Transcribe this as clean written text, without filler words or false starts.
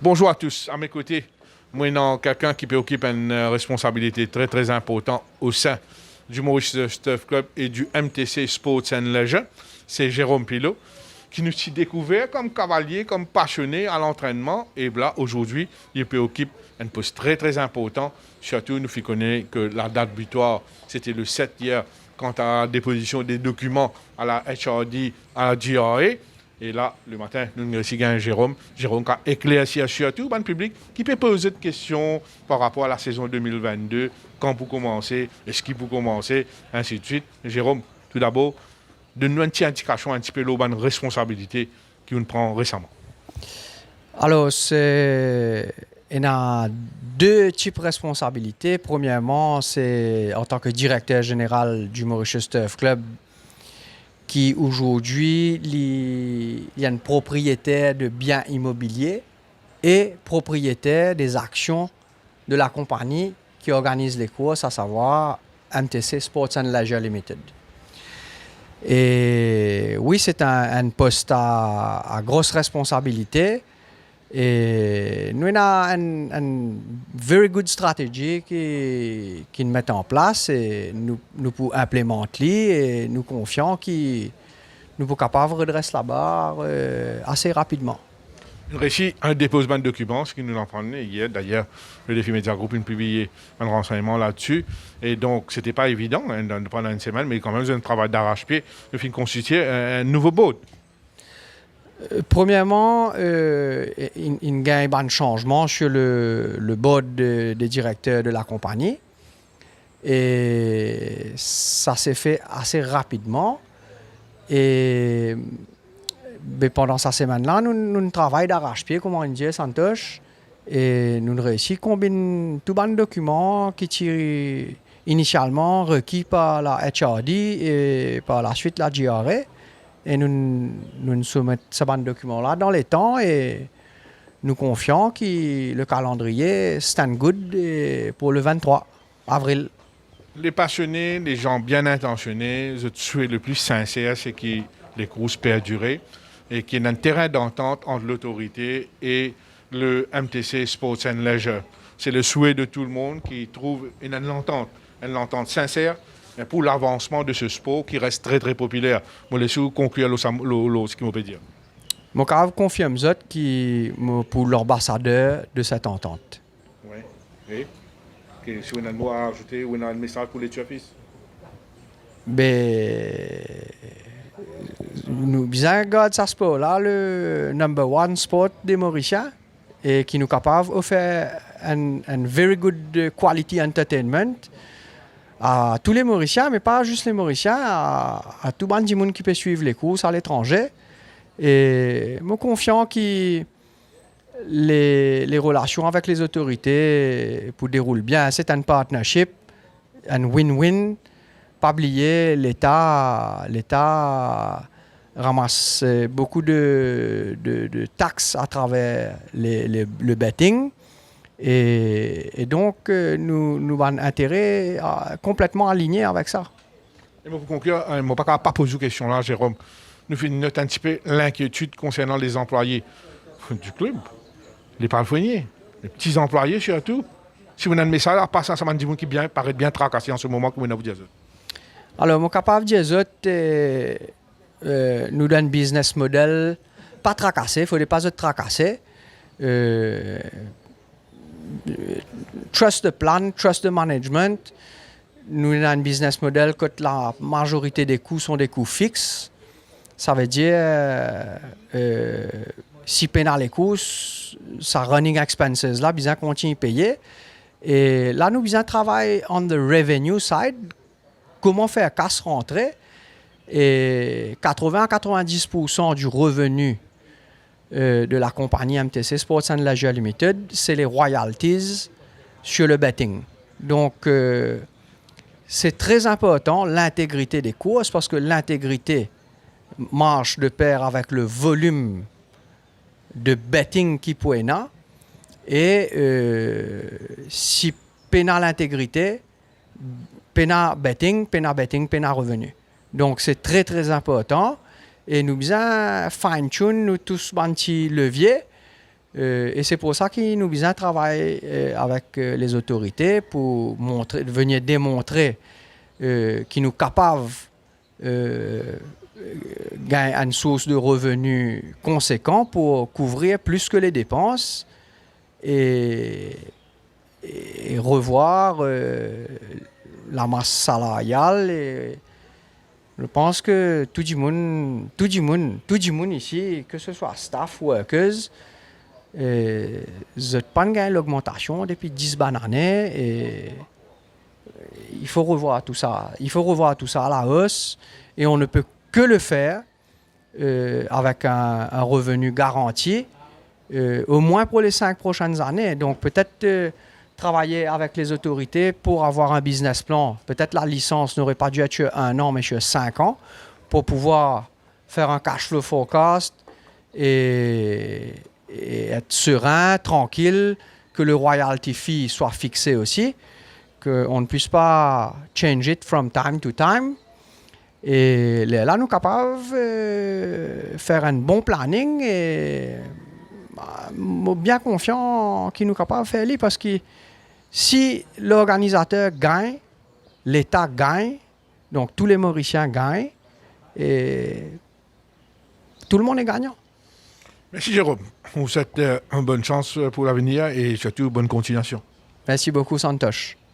Bonjour à tous. À mes côtés, moi, j'ai quelqu'un qui peut occuper une responsabilité très, très importante au sein du Maurice Stuff Club et du MTC Sports and Leisure. C'est Jérôme Pilot, qui nous s'est découvert comme cavalier, comme passionné à l'entraînement. Et là, aujourd'hui, il peut occuper un poste très, très important. Surtout, nous fait connaître que la date butoir, c'était le 7 hier, quant à la déposition des documents à la HRD, à la GRA. Et là, le matin, nous avons aussi Jérôme. Jérôme qui a éclairci surtout le public qui peut poser des questions par rapport à la saison 2022, quand pour commencer, est-ce qu'il pour commencer, ainsi de suite. Jérôme, tout d'abord, donne-nous une petite indication, un petit peu de responsabilité qu'on prend récemment. Alors, il y a deux types de responsabilités. Premièrement, c'est en tant que directeur général du Mauritius Turf Club, qui aujourd'hui il y a une propriétaire de biens immobiliers et propriétaire des actions de la compagnie qui organise les courses, à savoir MTC Sports and Leisure Limited. Et oui, c'est un poste à grosse responsabilité. Et nous avons une very good stratégie qui nous met en place et nous pouvons implémenter et nous confions que nous sommes capables de redresser la barre assez rapidement. Nous réussi un déposement de documents, ce qui nous en prenait hier. D'ailleurs, le Défi Media Group a publié un renseignement là-dessus. Et donc, ce n'était pas évident pendant une semaine, mais quand même, c'est un travail d'arrache-pied. Le film constitué un nouveau board. Premièrement, il y a un changement sur le board des directeurs de la compagnie. Et ça s'est fait assez rapidement. Et pendant cette semaine-là, nous travaillons d'arrache-pied, comme on dit, Santosh. Et nous réussissons à combiner tous les documents qui étaient initialement requis par la HRD et par la suite la GRA. Et nous soumettons ce document-là dans les temps et nous confions que le calendrier stand good pour le 23 avril. Les passionnés, les gens bien intentionnés, le souhait le plus sincère, c'est que les courses perdurent et qu'il y ait un terrain d'entente entre l'autorité et le MTC Sports and Leisure. C'est le souhait de tout le monde qui trouve une entente sincère pour l'avancement de ce sport qui reste très très populaire. Je vais laisser conclure ce que je peux dire. Je confirme qui pour l'ambassadeur de cette entente. Oui. Et si vous avez un mot à ajouter ou un message pour les turfistes? Nous regardons ce sport-là, le number one sport des Mauriciens, et qui nous est capable de faire un very good quality entertainment à tous les Mauriciens, mais pas juste les Mauriciens, à tout le monde qui peut suivre les courses à l'étranger. Et je suis confiant que les relations avec les autorités pour dérouler bien. C'est un partnership, un win-win. Pas oublier, l'État ramasse beaucoup de taxes à travers le betting. Et donc, nous avons intérêt complètement aligné avec ça. Et pour conclure, je ne vais pas poser une question là, Jérôme. Nous faisons un petit peu l'inquiétude concernant les employés du club, les palefreniers, les petits employés surtout. Si vous avez un message à passer à ce moment qui paraît bien tracassé en ce moment, que vous avez dit. Alors, je suis capable de dire nous donne un business model pas tracassé, il ne faut pas être tracassé. Trust the plan, trust the management. Nous avons un business model que la majorité des coûts sont des coûts fixes. Ça veut dire si on a les coûts, ça running expenses là, besoin continuer à payer. Et là, nous besoin travailler on the revenue side. Comment faire casse rentrer? Et 80 à 90% du revenu de la compagnie MTC Sports and Leisure Limited, c'est les royalties sur le betting. Donc, c'est très important l'intégrité des courses parce que l'intégrité marche de pair avec le volume de betting qui peut y avoir. Et si pena l'intégrité, pena betting, pena revenu. Donc, c'est très, très important. Et nous besoin fine-tune nous tous petits leviers Et c'est pour ça qu'il nous besoin travailler avec les autorités pour venir démontrer qu'ils nous capables gagner une source de revenus conséquent pour couvrir plus que les dépenses et revoir la masse salariale. Et je pense que tout le monde ici, que ce soit staff, workers, n'ont pas gagné l'augmentation depuis 10 bonnes années et il faut revoir tout ça. Il faut revoir tout ça à la hausse et on ne peut que le faire avec un revenu garanti, au moins pour les 5 prochaines années. Donc peut-être travailler avec les autorités pour avoir un business plan. Peut-être la licence n'aurait pas dû être sur 1 an, mais sur 5 ans, pour pouvoir faire un cash flow forecast et être serein, tranquille, que le royalty fee soit fixé aussi, qu'on ne puisse pas change it from time to time. Et là, nous sommes capables de faire un bon planning et bien confiant qu'il nous capable de faire ça parce que si l'organisateur gagne, l'État gagne, donc tous les Mauriciens gagnent et tout le monde est gagnant. Merci Jérôme. On vous souhaite une bonne chance pour l'avenir et surtout bonne continuation. Merci beaucoup Santosh.